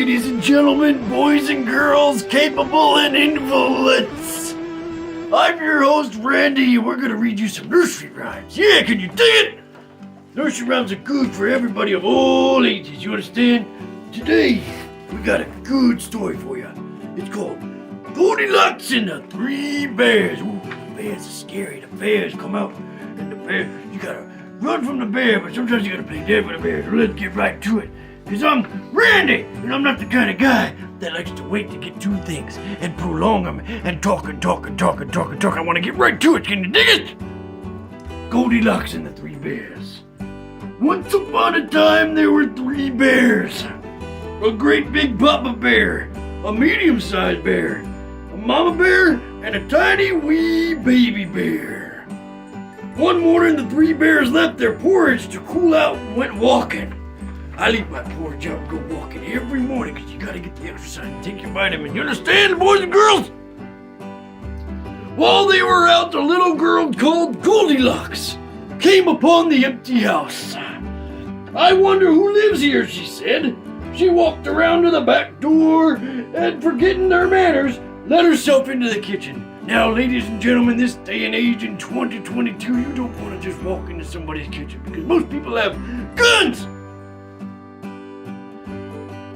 ladies and gentlemen, boys and girls, capable and invalids. I'm your host, Randy, and we're gonna read you some nursery rhymes. Yeah, can you dig it? Nursery rhymes are good for everybody of all ages, you understand? Today, we got a good story for you. It's called Goldilocks and the Three Bears. Ooh, the bears are scary. The bears come out, and the bear, you gotta run from the bear, but sometimes you gotta play dead with the bear. So let's get right to it. Because I'm Randy, and I'm not the kind of guy that likes to wait to get to things and prolong them and talk. I want to get right to it. Can you dig it? Goldilocks and the Three Bears. Once upon a time, there were three bears. A great big papa bear, a medium-sized bear, a mama bear, and a tiny wee baby bear. One morning, the three bears left their porridge to cool out and went walking. I leave my porridge out and go walking every morning because you gotta get the exercise and take your vitamin. You understand, boys and girls? While they were out, a little girl called Goldilocks came upon the empty house. I wonder who lives here, she said. She walked around to the back door and, forgetting her manners, let herself into the kitchen. Now, ladies and gentlemen, this day and age in 2022, you don't want to just walk into somebody's kitchen because most people have guns.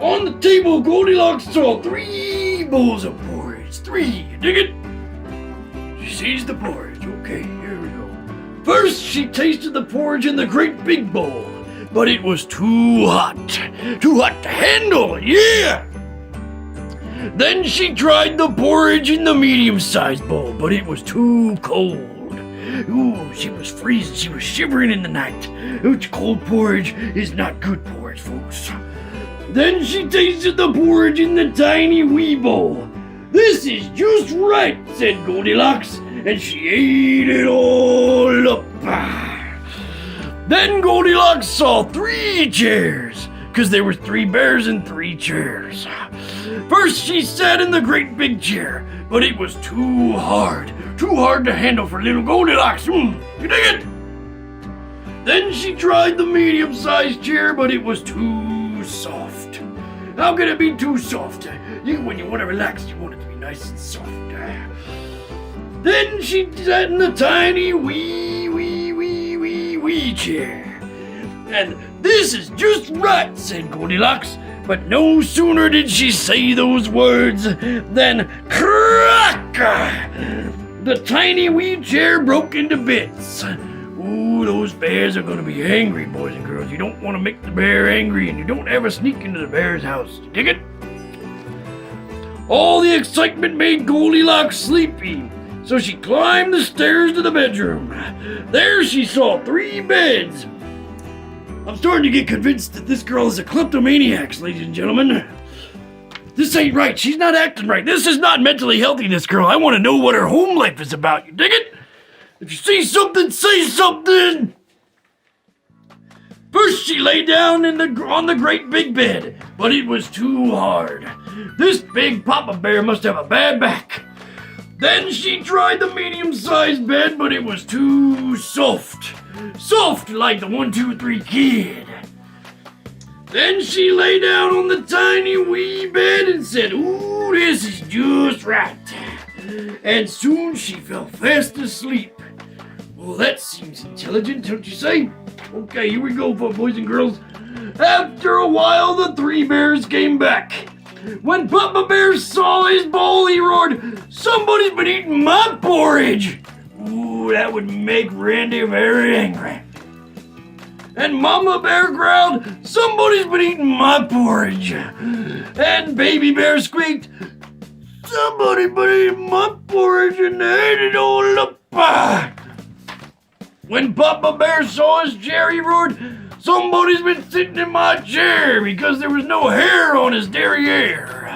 On the table, Goldilocks saw 3 bowls of porridge. 3, you dig it? She sees the porridge. Okay, here we go. First, she tasted the porridge in the great big bowl, but it was too hot. Too hot to handle, yeah! Then she tried the porridge in the medium-sized bowl, but it was too cold. Ooh, she was freezing. She was shivering in the night. Cold porridge is not good porridge, folks. Then she tasted the porridge in the tiny wee bowl. This is just right, said Goldilocks, and she ate it all up. Then Goldilocks saw 3 chairs, because there were 3 bears and 3 chairs. First she sat in the great big chair, but it was too hard to handle for little Goldilocks. You dig it? Then she tried the medium-sized chair, but it was too soft. How can it be too soft? When you want to relax, you want it to be nice and soft. Then she sat in the tiny wee chair. And this is just right, said Goldilocks. But no sooner did she say those words than crack! The tiny wee chair broke into bits. Ooh, those bears are gonna be angry, boys and girls. You don't want to make the bear angry, and you don't ever sneak into the bear's house. You dig it? All the excitement made Goldilocks sleepy, so she climbed the stairs to the bedroom. There she saw 3 beds. I'm starting to get convinced that this girl is a kleptomaniac, ladies and gentlemen. This ain't right. She's not acting right. This is not mentally healthy, this girl. I want to know what her home life is about. You dig it? If you see something, say something! First she lay down on the great big bed, but it was too hard. This big papa bear must have a bad back. Then she tried the medium-sized bed, but it was too soft. Soft like the 1, 2, 3 kid. Then she lay down on the tiny wee bed and said, ooh, this is just right. And soon she fell fast asleep. Well, that seems intelligent, don't you say? Okay, here we go, boys and girls. After a while, the 3 bears came back. When Papa Bear saw his bowl, he roared, somebody's been eating my porridge! Ooh, that would make Randy very angry. And Mama Bear growled, somebody's been eating my porridge! And Baby Bear squeaked, somebody's been eating my porridge and they ate it all up! When Papa Bear saw his chair, he roared, somebody's been sitting in my chair because there was no hair on his derriere.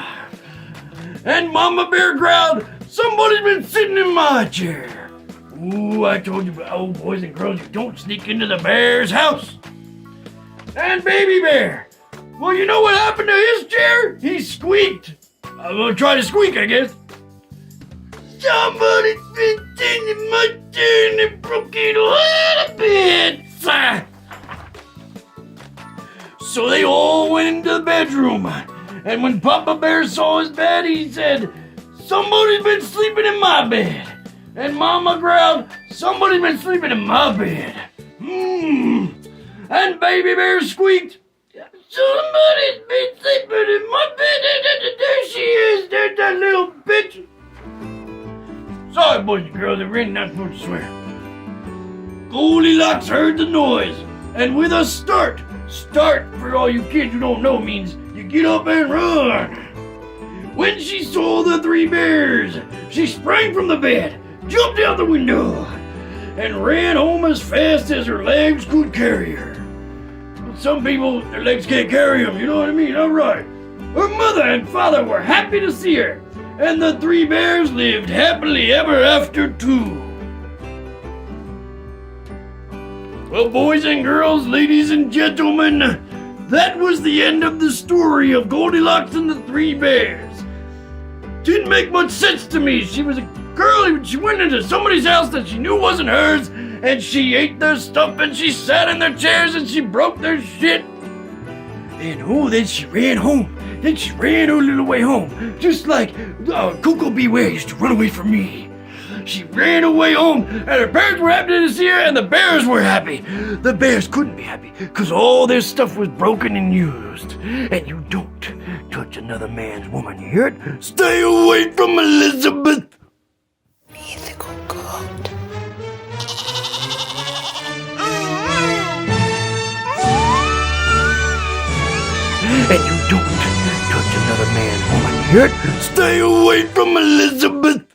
And Mama Bear growled, somebody's been sitting in my chair. Ooh, I told you, boys and girls, you don't sneak into the bear's house. And Baby Bear, well, you know what happened to his chair? He squeaked. I'm gonna try to squeak, I guess. Somebody's been sitting in my chair and it broke it all to bits. So they all went into the bedroom And when Papa Bear saw his bed, he said, "Somebody's been sleeping in my bed." And Mama growled, "Somebody's been sleeping in my bed." And Baby Bear squeaked, "Somebody's been sleeping in my bed." There she is. There's that little bitch. Sorry, boys and girls, I really not supposed to swear. Goldilocks heard the noise, and with a start for all you kids who don't know means you get up and run. When she saw the three bears, she sprang from the bed, jumped out the window, and ran home as fast as her legs could carry her. But some people, their legs can't carry them, you know what I mean? All right. Her mother and father were happy to see her, and the three bears lived happily ever after too. Well, boys and girls, ladies and gentlemen, that was the end of the story of Goldilocks and the Three Bears. Didn't make much sense to me. She was a girl, she went into somebody's house that she knew wasn't hers, and she ate their stuff, and she sat in their chairs, and she broke their shit. And then she ran home. Then she ran her little way home, just like Coco Beware used to run away from me. She ran away home, and her parents were happy to see her, and the bears were happy. The bears couldn't be happy, because all their stuff was broken and used. And you don't touch another man's woman, you hear it? Stay away from Elizabeth! Mythical gold. And you don't touch another man's woman, you hear it? Stay away from Elizabeth!